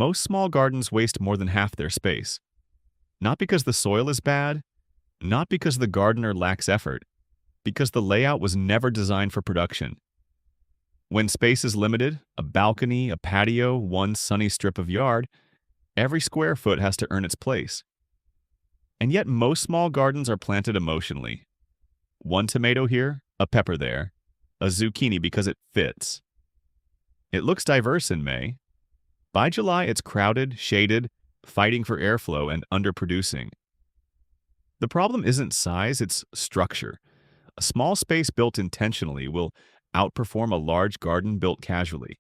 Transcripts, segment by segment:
Most small gardens waste more than half their space. Not because the soil is bad, not because the gardener lacks effort, because the layout was never designed for production. When space is limited, a balcony, a patio, one sunny strip of yard, every square foot has to earn its place. And yet most small gardens are planted emotionally. One tomato here, a pepper there, a zucchini because it fits. It looks diverse in May. By July, it's crowded, shaded, fighting for airflow and underproducing. The problem isn't size, it's structure. A small space built intentionally will outperform a large garden built casually.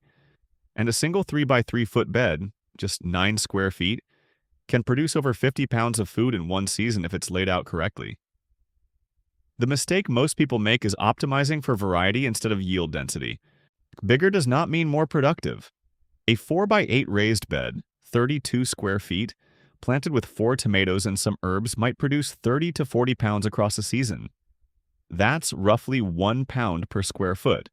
And a single 3 by 3 foot bed, just 9 square feet, can produce over 50 pounds of food in one season if it's laid out correctly. The mistake most people make is optimizing for variety instead of yield density. Bigger does not mean more productive. A 4 by 8 raised bed, 32 square feet, planted with 4 tomatoes and some herbs might produce 30 to 40 pounds across a season. That's roughly 1 pound per square foot.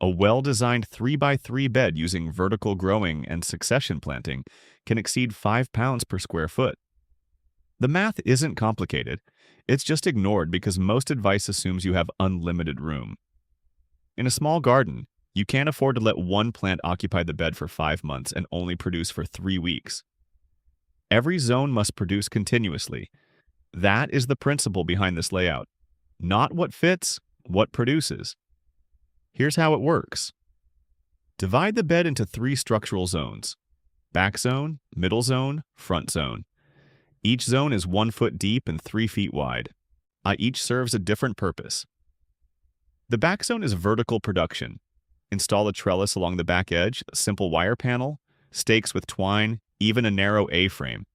A well-designed 3 by 3 bed using vertical growing and succession planting can exceed 5 pounds per square foot. The math isn't complicated. It's just ignored because most advice assumes you have unlimited room. In a small garden, you can't afford to let one plant occupy the bed for 5 months and only produce for 3 weeks. Every zone must produce continuously. That is the principle behind this layout. Not what fits, what produces. Here's how it works. Divide the bed into 3 structural zones: back zone, middle zone, front zone. Each zone is 1 foot deep and 3 feet wide. Each serves a different purpose. The back zone is vertical production. Install a trellis along the back edge, a simple wire panel, stakes with twine, even a narrow A-frame.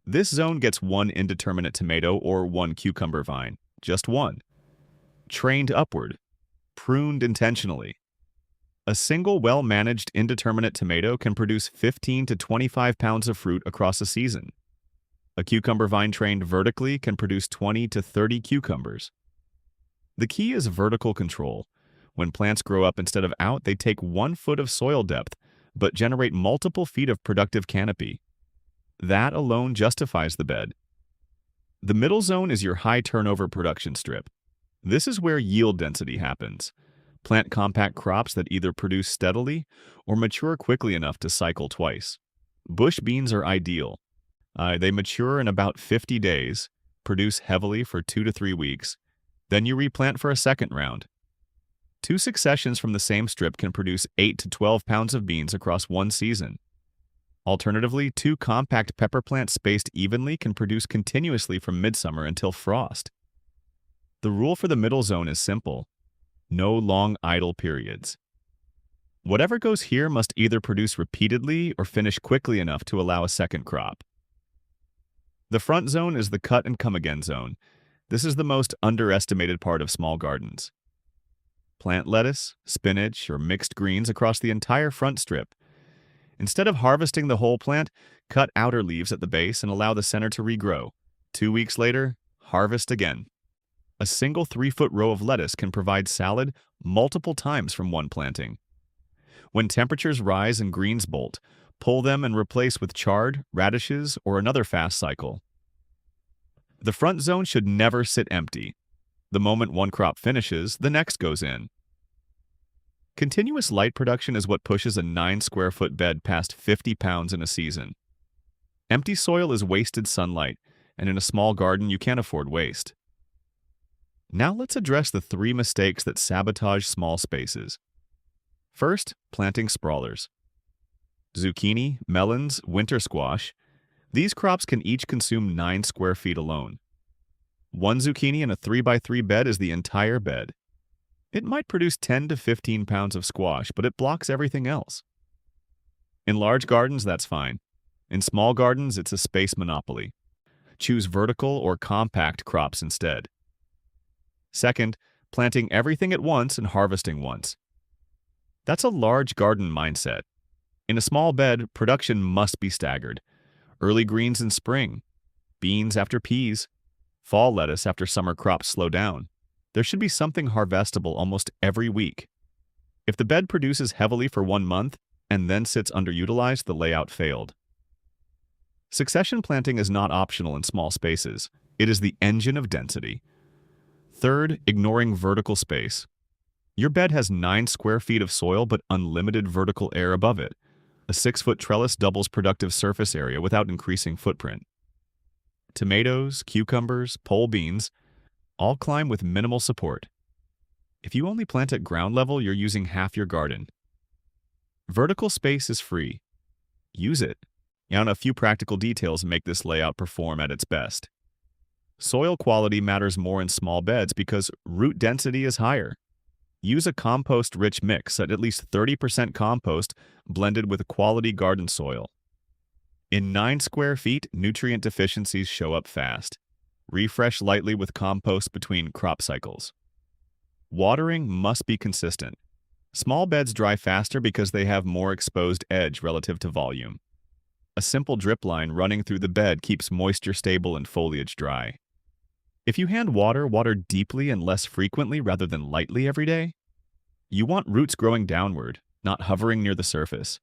This zone gets 1 indeterminate tomato or 1 cucumber vine, just 1. Trained upward, pruned intentionally. A single well-managed indeterminate tomato can produce 15 to 25 pounds of fruit across a season. A cucumber vine trained vertically can produce 20 to 30 cucumbers. The key is vertical control. When plants grow up instead of out, they take 1 foot of soil depth, but generate multiple feet of productive canopy. That alone justifies the bed. The middle zone is your high turnover production strip. This is where yield density happens. Plant compact crops that either produce steadily or mature quickly enough to cycle twice. Bush beans are ideal. They mature in about 50 days, produce heavily for 2 to 3 weeks, then you replant for a second round. 2 successions from the same strip can produce 8 to 12 pounds of beans across one season. Alternatively, 2 compact pepper plants spaced evenly can produce continuously from midsummer until frost. The rule for the middle zone is simple: no long idle periods. Whatever goes here must either produce repeatedly or finish quickly enough to allow a second crop. The front zone is the cut and come again zone. This is the most underestimated part of small gardens. Plant lettuce, spinach, or mixed greens across the entire front strip. Instead of harvesting the whole plant, cut outer leaves at the base and allow the center to regrow. 2 weeks later, harvest again. A single 3-foot row of lettuce can provide salad multiple times from one planting. When temperatures rise and greens bolt, pull them and replace with chard, radishes, or another fast cycle. The front zone should never sit empty. The moment one crop finishes, the next goes in. Continuous light production is what pushes a 9-square-foot bed past 50 pounds in a season. Empty soil is wasted sunlight, and in a small garden you can't afford waste. Now let's address the 3 mistakes that sabotage small spaces. First, planting sprawlers. Zucchini, melons, winter squash. These crops can each consume 9 square feet alone. 1 zucchini in a 3 by 3 bed is the entire bed. It might produce 10 to 15 pounds of squash, but it blocks everything else. In large gardens, that's fine. In small gardens, it's a space monopoly. Choose vertical or compact crops instead. Second, planting everything at once and harvesting once. That's a large garden mindset. In a small bed, production must be staggered. Early greens in spring, beans after peas, fall lettuce after summer crops slow down. There should be something harvestable almost every week. If the bed produces heavily for 1 month, and then sits underutilized, the layout failed. Succession planting is not optional in small spaces. It is the engine of density. Third, ignoring vertical space. Your bed has 9 square feet of soil but unlimited vertical air above it. A 6-foot trellis doubles productive surface area without increasing footprint. Tomatoes, cucumbers, pole beans all climb with minimal support. If you only plant at ground level, you're using half your garden. Vertical space is free. Use it. And a few practical details make this layout perform at its best. Soil quality matters more in small beds because root density is higher. Use a compost-rich mix at least 30% compost blended with quality garden soil. In 9 square feet, nutrient deficiencies show up fast. Refresh lightly with compost between crop cycles. Watering must be consistent. Small beds dry faster because they have more exposed edge relative to volume. A simple drip line running through the bed keeps moisture stable and foliage dry. If you hand water, water deeply and less frequently rather than lightly every day. You want roots growing downward, not hovering near the surface.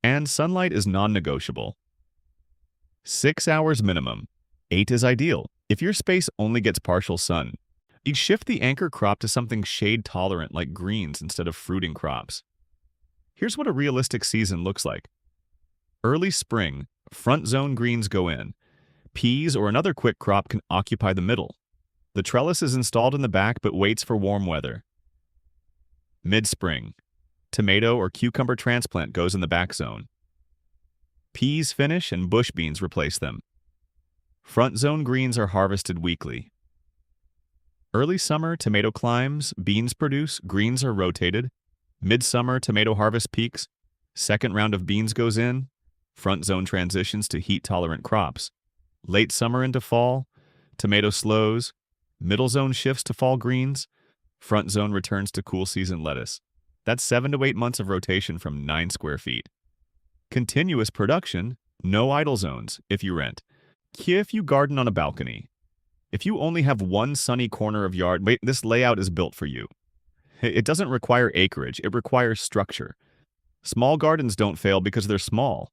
And sunlight is non-negotiable. 6 hours minimum. 8 is ideal. If your space only gets partial sun, you'd shift the anchor crop to something shade-tolerant like greens instead of fruiting crops. Here's what a realistic season looks like. Early spring, front zone greens go in. Peas or another quick crop can occupy the middle. The trellis is installed in the back but waits for warm weather. Mid-spring, tomato or cucumber transplant goes in the back zone. Peas finish and bush beans replace them. Front zone greens are harvested weekly. Early summer, tomato climbs, beans produce, greens are rotated. Midsummer, tomato harvest peaks. Second round of beans goes in. Front zone transitions to heat-tolerant crops. Late summer into fall, tomato slows. Middle zone shifts to fall greens. Front zone returns to cool season lettuce. That's 7 to 8 months of rotation from 9 square feet. Continuous production, no idle zones if you rent. If you garden on a balcony. If you only have one sunny corner of yard, this layout is built for you. It doesn't require acreage, it requires structure. Small gardens don't fail because they're small.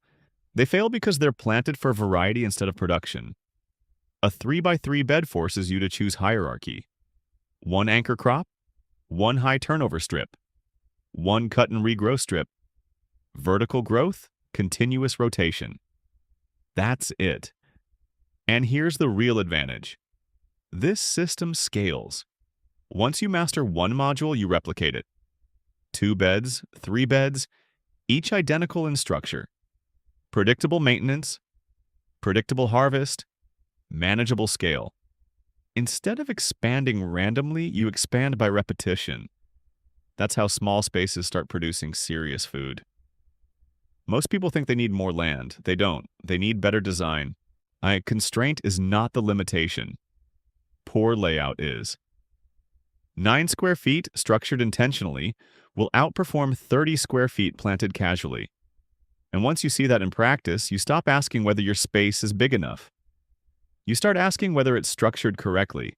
They fail because they're planted for variety instead of production. A 3x3 bed forces you to choose hierarchy. 1 anchor crop, 1 high turnover strip, 1 cut and regrow strip. Vertical growth, continuous rotation. That's it. And here's the real advantage. This system scales. Once you master one module, you replicate it. 2 beds, 3 beds, each identical in structure. Predictable maintenance, predictable harvest, manageable scale. Instead of expanding randomly, you expand by repetition. That's how small spaces start producing serious food. Most people think they need more land. They don't. They need better design. Constraint is not the limitation. Poor layout is. 9 square feet, structured intentionally, will outperform 30 square feet planted casually. And once you see that in practice, you stop asking whether your space is big enough. You start asking whether it's structured correctly.